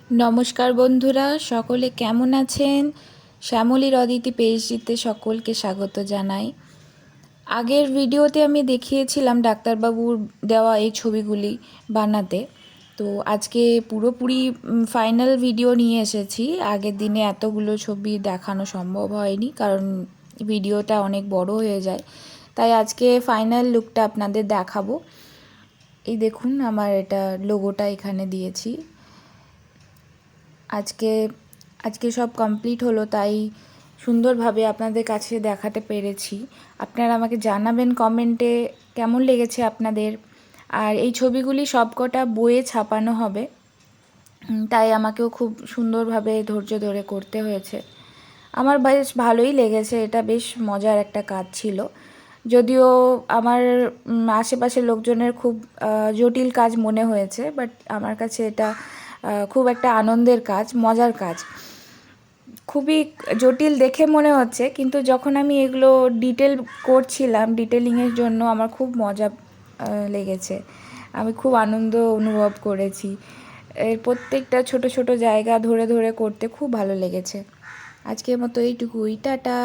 নমস্কার বন্ধুরা, সকলে কেমন আছেন? শ্যামলীর অদিতি পেজটিতে সকলকে স্বাগত জানাই। আগের ভিডিওতে আমি দেখিয়েছিলাম ডাক্তারবাবুর দেওয়া এই ছবিগুলি বানাতে। তো আজকে পুরোপুরি ফাইনাল ভিডিও নিয়ে এসেছি। আগের দিনে এতগুলো ছবি দেখানো সম্ভব হয়নি, কারণ ভিডিওটা অনেক বড় হয়ে যায়। তাই আজকে ফাইনাল লুকটা আপনাদের দেখাবো। এই দেখুন, আমার এটা লোগোটা এখানে দিয়েছি। আজকে আজকে সব কমপ্লিট হলো, তাই সুন্দরভাবে আপনাদের কাছে দেখাতে পেরেছি। আপনারা আমাকে জানাবেন কমেন্টে কেমন লেগেছে আপনাদের। আর এই ছবিগুলি সবকটা বইয়ে ছাপানো হবে, তাই আমাকেও খুব সুন্দরভাবে ধৈর্য ধরে করতে হয়েছে। আমার বেশ ভালোই লেগেছে, এটা বেশ মজার একটা কাজ ছিল। যদিও আমার আশেপাশের লোকজনের খুব জটিল কাজ মনে হয়েছে, বাট আমার কাছে এটা খুব একটা আনন্দের কাজ, মজার কাজ। খুবই জটিল দেখে মনে হচ্ছে, কিন্তু যখন আমি এগুলো করছিলাম, ডিটেলিংয়ের জন্য আমার খুব মজা লেগেছে। আমি খুব আনন্দ অনুভব করেছি। এর প্রত্যেকটা ছোট ছোট জায়গা ধরে ধরে করতে খুব ভালো লেগেছে। আজকের মতো এইটুকুই, টাটা।